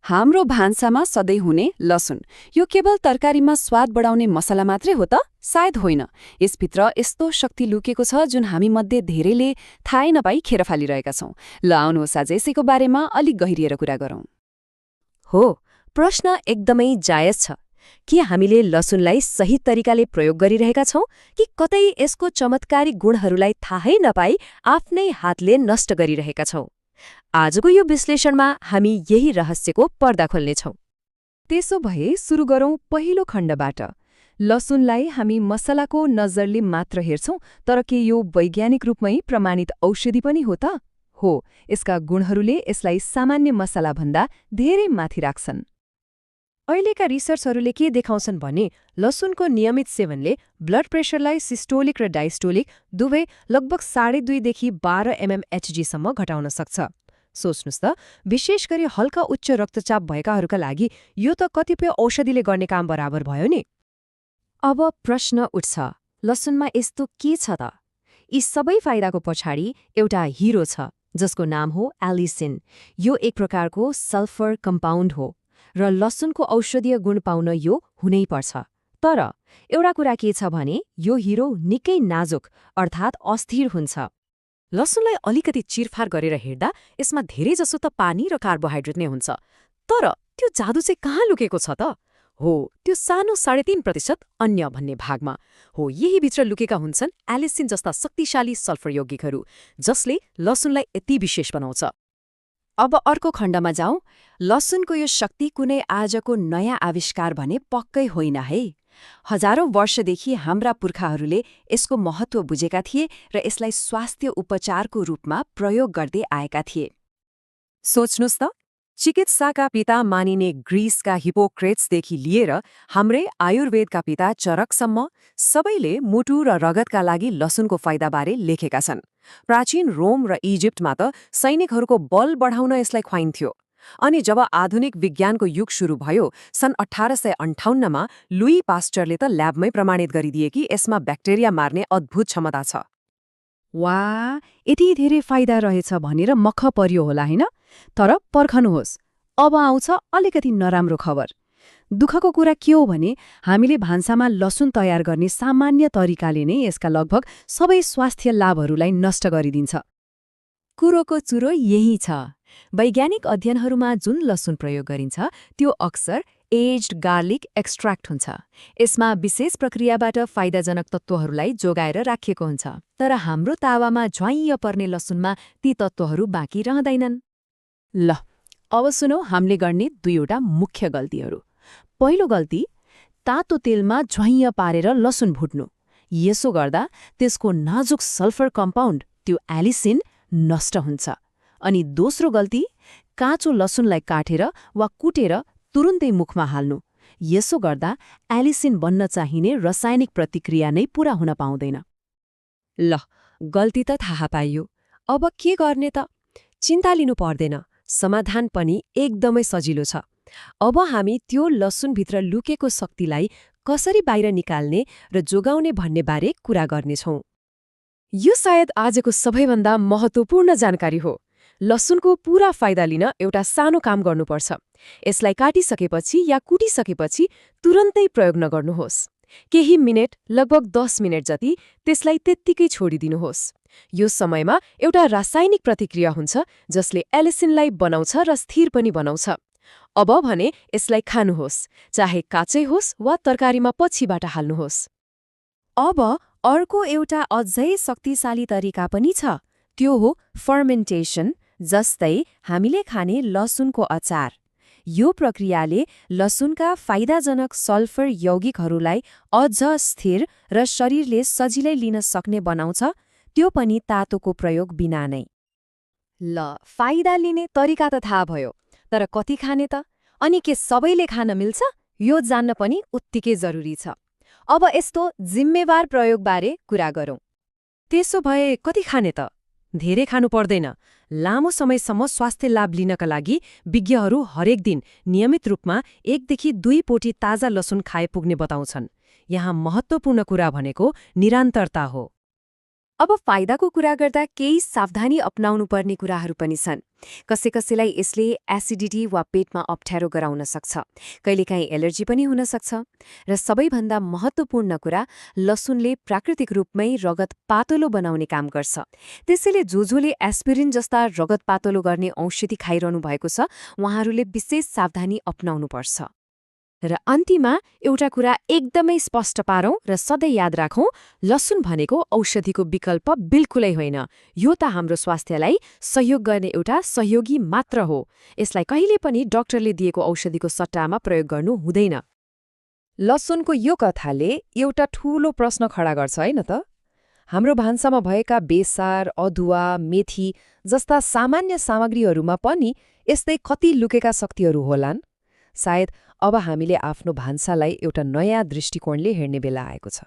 हाम्रो भान्सामा सधैँ हुने लसुन यो केवल तरकारीमा स्वाद बढाउने मसला मात्रै हो त? सायद होइन। यसभित्र यस्तो शक्ति लुकेको छ जुन हामी मध्ये धेरैले थाहै नपाई खेर फालिरहेका छौं। ल आउनुहोस् आज यसैको बारेमा अलिक गहिरिएर कुरा गरौँ। हो, प्रश्न एकदमै जायज छ। के हामीले लसुनलाई सही तरिकाले प्रयोग गरिरहेका छौं कि कतै यसको चमत्कारी गुणहरूलाई थाहै नपाई आफ्नै हातले नष्ट गरिरहेका छौं? आजको यो विश्लेषणमा हामी यही रहस्यको पर्दा खोल्नेछौं। त्यसो भए सुरु गरौँ पहिलो खण्डबाट। लसुनलाई हामी मसलाको नजरले मात्र हेर्छौं, तर के यो वैज्ञानिक रूपमै प्रमाणित औषधि पनि हो त? हो, यसका गुणहरूले यसलाई सामान्य मसलाभन्दा धेरै माथि राख्छन्। अहिलेका रिसर्चहरूले के देखाउँछन् भने लसुनको नियमित सेवनले ब्लड प्रेसरलाई सिस्टोलिक र डायस्टोलिक दुवै लगभग 2.5 देखि 12 mmHg सम्म घटाउन सक्छ। सोच्नुस् त, विशेष गरी हल्का उच्च रक्तचाप भएकाहरूका लागि यो त कतिपय औषधिले गर्ने काम बराबर भयो नि। अब प्रश्न उठ्छ, लसुनमा यस्तो के छ त? यी सबै फाइदाको पछाडि एउटा हिरो छ जसको नाम हो एलिसिन। यो एक प्रकारको सल्फर कम्पाउन्ड हो र लसुनको औषधीय गुण पाउन यो हुनै पर्छ। तर एउटा कुरा के छ भने यो हिरो निकै नाजुक अर्थात् अस्थिर हुन्छ। लसुनलाई अलिकति चिरफार गरेर हेर्दा यसमा धेरैजसो त पानी र कार्बोहाइड्रेट नै हुन्छ। तर त्यो जादु चाहिँ कहाँ लुकेको छ त? हो, त्यो सानो 3.5% अन्य भन्ने भागमा हो। यही भित्र लुकेका हुन्छन् एलिसिन जस्ता शक्तिशाली सल्फर यौगिकहरू, जसले लसुनलाई यति विशेष बनाउँछ। अब अर्को खण्डमा जाउँ। लसुनको यो शक्ति कुनै आजको नयाँ आविष्कार भने पक्कै होइन है। हजारौं वर्षदेखि हाम्रा पुर्खाहरूले यसको महत्त्व बुझेका थिए र यसलाई स्वास्थ्य उपचारको रूपमा प्रयोग गर्दै आएका थिए। सोच्नुस् त, चिकित्साका पिता मानिने ग्रीसका हिपोक्रेट्सदेखि लिएर हाम्रै आयुर्वेदका पिता चरकसम्म सबैले मुटु र रगतका लागि लसुनको फाइदाबारे लेखेका छन्। प्राचीन रोम र इजिप्टमा त सैनिकहरूको बल बढाउन यसलाई खुवाइन्थ्यो। अनि जब आधुनिक विज्ञानको युग सुरु भयो सन् 1858मा लुई पास्चरले त ल्याबमै प्रमाणित गरिदिए कि यसमा ब्याक्टेरिया मार्ने अद्भुत क्षमता छ। वाह, यति धेरै फाइदा रहेछ भनेर मख पर्यो होला हैन? तर पर्खनुहोस्, अब आउँछ अलिकति नराम्रो खबर। दुःखको कुरा के हो भने हामीले भान्सामा लसुन तयार गर्ने सामान्य तरिकाले नै यसका लगभग सबै स्वास्थ्य लाभहरूलाई नष्ट गरिदिन्छ। कुरोको चुरो यही छ। वैज्ञानिक अध्ययनहरूमा जुन लसुन प्रयोग गरिन्छ त्यो अक्सर एज्ड गार्लिक एक्स्ट्र्याक्ट हुन्छ। यसमा विशेष प्रक्रियाबाट फाइदाजनक तत्त्वहरूलाई जोगाएर राखिएको हुन्छ। तर हाम्रो तावामा झ्वाइँ पर्ने लसुनमा ती तत्त्वहरू बाँकी रहँदैनन्। ल, अब सुनौ हामीले गर्ने दुईवटा मुख्य गल्तीहरू। पहिलो गल्ती, तातो तेलमा झ्वाइँ पारेर लसुन भुट्नु। यसो गर्दा त्यसको नाजुक सल्फर कम्पाउन्ड, त्यो एलिसिन, नष्ट हुन्छ। अनि दोस्रो गल्ती, काँचो लसुनलाई काटेर वा कुटेर तुरुन्तै मुखमा हाल्नु। यसो गर्दा एलिसिन बन्न चाहिने रासायनिक प्रतिक्रिया नै पूरा हुन पाउँदैन। ल, गल्ती त थाहा पाइयो। अब के गर्ने त? चिन्ता लिनु पर्दैन, समाधान पनि एकदमै सजिलो छ। अब हामी त्यो लसुनभित्र लुकेको शक्तिलाई कसरी बाहिर निकाल्ने र जोगाउने भन्ने बारे कुरा गर्नेछौँ। यो सायद आजको सबैभन्दा महत्त्वपूर्ण जानकारी हो। लसुनको पूरा फाइदा लिन एउटा सानो काम गर्नुपर्छ। यसलाई काटिसकेपछि या कुटिसकेपछि तुरन्तै प्रयोग नगर्नुहोस्। केही मिनेट, लगभग 10 मिनेट जति त्यसलाई त्यत्तिकै छोडिदिनुहोस्। यो समयमा एउटा रासायनिक प्रतिक्रिया हुन्छ जसले एलिसिनलाई बनाउँछ र स्थिर पनि बनाउँछ। अब भने यसलाई खानुहोस्, चाहे काचै होस् वा तरकारीमा पछिबाट हाल्नुहोस्। अब अर्को एउटा अझै शक्तिशाली तरिका पनि छ। त्यो हो फर्मेन्टेसन, जस्तै हामीले खाने लसुनको अचार। यो प्रक्रियाले लसुनका फाइदाजनक सल्फर यौगिकहरूलाई अझ स्थिर र शरीरले सजिलै लिन सक्ने बनाउँछ, त्यो पनि तातोको प्रयोग बिना नै। ल, फाइदा लिने तरिका त थाहा भयो, तर कति खाने त? अनि के सबैले खान मिल्छ? यो जान्न पनि उत्तिकै जरुरी छ। अब यस्तो जिम्मेवार प्रयोगबारे कुरा गरौँ। त्यसो भए कति खाने त? धेरै खानु पर्दैन। लामो समयसम्म स्वास्थ्य लाभ लिनका लागि विज्ञहरू हरेक दिन नियमित रूपमा 1 देखि 2 पोटी ताजा लसुन खाए पुग्ने बताउँछन्। यहाँ महत्त्वपूर्ण कुरा भनेको निरन्तरता हो। अब फाइदाको कुरा गर्दा केही सावधानी अपनाउनु पर्ने कुराहरू पनि छन्। कसैलाई यसले एसिडिटी वा पेटमा अप्ठ्यारो गराउन सक्छ, कहिलेकाहीँ एलर्जी पनि हुन सक्छ। र सबैभन्दा महत्त्वपूर्ण कुरा, लसुनले प्राकृतिक रूपमै रगत पातलो बनाउने काम गर्छ। त्यसैले जोले एस्पिरिन जस्ता रगत पातलो गर्ने औषधि खाइरहनु भएको छ, उहाँहरूले विशेष सावधानी अपनाउनुपर्छ। र अन्तिममा एउटा कुरा एकदमै स्पष्ट पारौं र सधैँ याद राखौं, लसुन भनेको औषधिको विकल्प बिल्कुलै होइन। यो त हाम्रो स्वास्थ्यलाई सहयोग गर्ने एउटा सहयोगी मात्र हो। यसलाई कहिले पनि डाक्टरले दिएको औषधिको सट्टामा प्रयोग गर्नु हुँदैन। लसुनको यो कथाले एउटा ठूलो प्रश्न खडा गर्छ हैन त? हाम्रो भान्सामा भएका बेसार, अदुवा, मेथी जस्ता सामान्य सामग्रीहरूमा पनि यस्तै कति लुकेका शक्तिहरू होलान्? सायद अब हामीले आफ्नो भान्सालाई एउटा नयाँ दृष्टिकोणले हेर्ने बेला आएको छ।